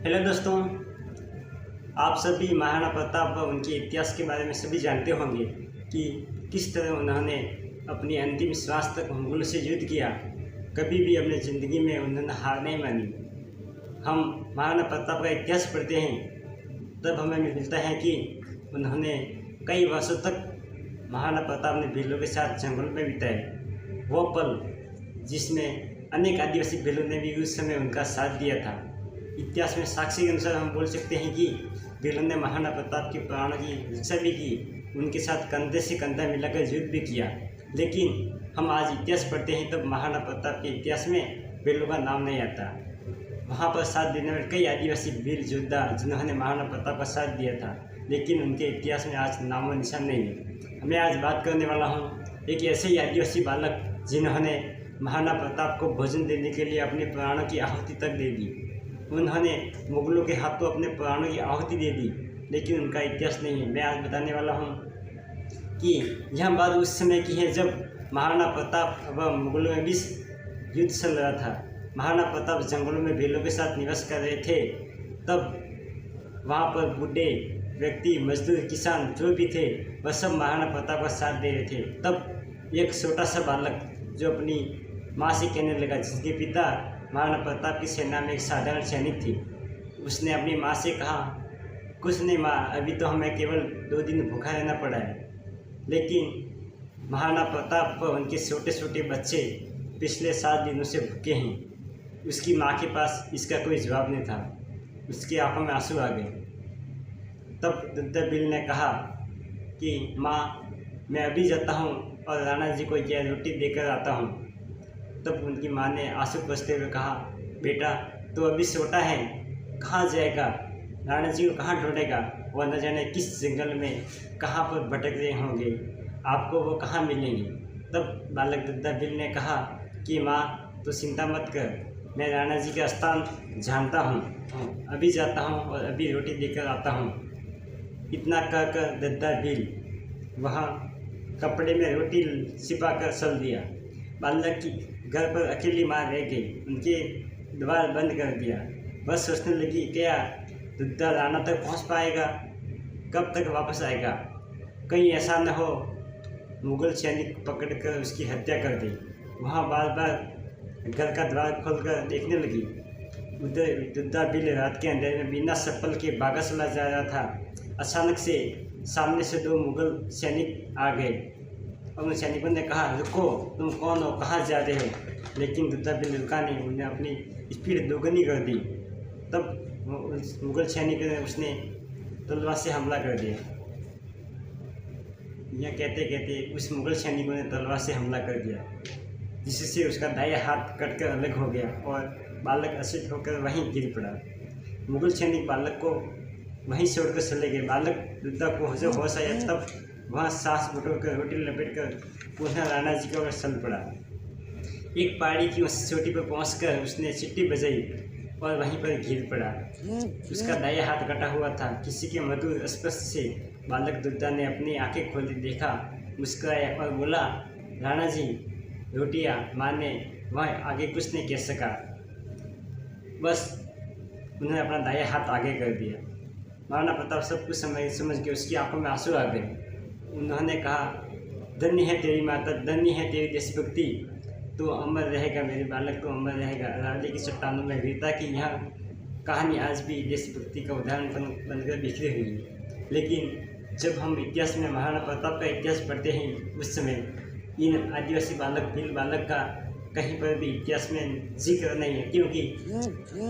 Hello दोस्तों, आप सभी महाराणा प्रताप व उनके इतिहास के बारे में सभी जानते होंगे कि किस तरह उन्होंने अपनी अंतिम श्वास तक मुगलों से युद्ध किया। कभी भी अपनी ज़िंदगी में उन्होंने हार नहीं मानी। हम महाराणा प्रताप का इतिहास पढ़ते हैं तब हमें मिलता है कि उन्होंने कई वर्षों तक महाराणा प्रताप ने भीलों के साथ जंगल में बिताए। वो पल जिसमें अनेक आदिवासी भीलों ने भी उस समय उनका साथ दिया था। इतिहास में साक्ष्य के अनुसार हम बोल सकते हैं कि भीलों ने महाराणा प्रताप के प्राणों की रक्षा भी की, उनके साथ कंधे से कंधा मिलाकर युद्ध भी किया। लेकिन हम आज इतिहास पढ़ते हैं तब महाराणा प्रताप के इतिहास में भीलों का नाम नहीं आता। वहाँ पर साथ देने वाले कई आदिवासी वीर योद्धा जिन्होंने महाराणा प्रताप का साथ दिया था, लेकिन उनके इतिहास में आज नाम और निशान नहीं है। मैं आज बात करने वाला हूँ एक ऐसे ही आदिवासी बालक जिन्होंने महाराणा प्रताप को भोजन देने के लिए अपने प्राणों की आहुति तक दे दी। उन्होंने मुगलों के हाथों अपने प्राणों की आहुति दे दी, लेकिन उनका इतिहास नहीं है। मैं आज बताने वाला हूँ कि यह बात उस समय की है जब महाराणा प्रताप व मुगलों में बीच युद्ध चल रहा था। महाराणा प्रताप जंगलों में भीलों के साथ निवास कर रहे थे। तब वहाँ पर बूढ़े व्यक्ति, मजदूर, किसान जो भी थे वह सब महाराणा प्रताप का साथ दे रहे थे। तब एक छोटा सा बालक जो अपनी माँ से कहने लगा, जिसके पिता महाराणा प्रताप की सेना में एक साधारण सैनिक थी, उसने अपनी माँ से कहा, कुछ नहीं माँ, अभी तो हमें केवल 2 दिन भूखा रहना पड़ा है। लेकिन महाराणा प्रताप व उनके छोटे छोटे बच्चे पिछले 7 दिनों से भूखे हैं। उसकी माँ के पास इसका कोई जवाब नहीं था। उसकी आंखों में आंसू आ गए। तब दुद्धा बिल ने कहा कि माँ, मैं अभी जाता हूँ और राणा जी को यह रोटी देकर आता हूँ। तब उनकी माँ ने आंसू पोंछते हुए कहा, बेटा तो अभी छोटा है, कहाँ जाएगा, राणा जी को कहाँ ढूंढेगा, वह न जाने किस जंगल में कहाँ पर भटक रहे होंगे, आपको वो कहाँ मिलेंगे। तब बालक दुद्धा बिल ने कहा कि माँ तो चिंता मत कर, मैं राणा जी का स्थान जानता हूँ, अभी जाता हूँ और अभी रोटी देकर आता हूँ। इतना कहकर दुद्धा बिल वहाँ कपड़े में रोटी छिपा कर चल दिया। बालक की घर पर अकेली माँ रह गई, उनके द्वार बंद कर दिया। बस सोचने लगी, क्या दुद्धा राणा तक पहुँच पाएगा, कब तक वापस आएगा, कहीं ऐसा न हो मुगल सैनिक पकड़कर उसकी हत्या कर दे। वहाँ बार बार घर का द्वार खोलकर देखने लगी। उधर दुद्धा बिल रात के अंधेरे में बिना चप्पल के भागा चला जा रहा था। अचानक से सामने से 2 मुगल सैनिक आ गए और उन सैनिकों ने कहा, रुको, तुम कौन हो, कहाँ जा रहे हो। लेकिन दुद्धा बिल रुका नहीं, उन्हें अपनी स्पीड दोगुनी कर दी। तब मुगल सैनिक ने उसने तलवार से हमला कर दिया। यह कहते कहते उस मुगल सैनिकों ने तलवार से हमला कर दिया, जिससे उसका दायां हाथ कटकर अलग हो गया और बालक अचेत होकर वहीं गिर पड़ा। मुगल सैनिक बालक को वहीं छोड़कर चले गए। बालक दुद्धा को जब होश आया तब वहाँ सांस बटोरकर रोटी लपेटकर पुनः राणा जी की ओर चल पड़ा। एक पहाड़ी की उस चोटी पर पहुंचकर उसने सीटी बजाई और वहीं पर गिर पड़ा। उसका दायां हाथ कटा हुआ था। किसी के मधुर स्पर्श से बालक दुद्धा ने अपनी आंखें खोली, देखा, मुस्कुराया और बोला, राणा जी, रोटियाँ। माँ ने वह आगे कुछ नहीं कह सका, बस उन्होंने अपना दायां हाथ आगे कर दिया। महाराणा प्रताप सब कुछ समझ के उसकी आंखों में आंसू आ गए। उन्होंने कहा, धन्य है तेरी माता, धन्य है तेरी देशभक्ति, तो अमर रहेगा मेरे बालक, तो अमर रहेगा। अरावली की चट्टानों में वीरता की यह कहानी आज भी देशभक्ति का उदाहरण बनकर बिखरी हुई है। लेकिन जब हम इतिहास में महाराणा प्रताप का इतिहास पढ़ते हैं, उस समय इन आदिवासी बालक, भील बालक का कहीं पर भी इतिहास में जिक्र नहीं है, क्योंकि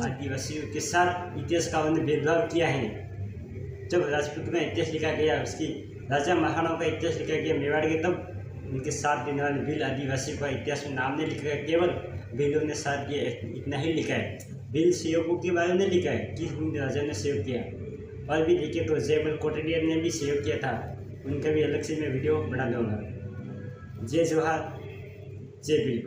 आदिवासियों के साथ इतिहासकारों ने भेदभाव किया है। जब राजपूत का इतिहास लिखा गया, उसकी राजा महाराणाओं का इतिहास लिखा गया मेवाड़ के, तब उनके साथ देने वाले भील आदिवासियों का इतिहास में नाम नहीं लिखा गया, केवल भीलों ने साथ दिया, इतना ही लिखा है। भील सहयोगों के बारे में लिखा है कि उन राजा ने सहयोग किया। और भी देखिए तो जयमल कोटडियर ने भी सहयोग किया था, उनका भी अलग से मैं वीडियो बना दूँगा। जय जोहार, जय भील।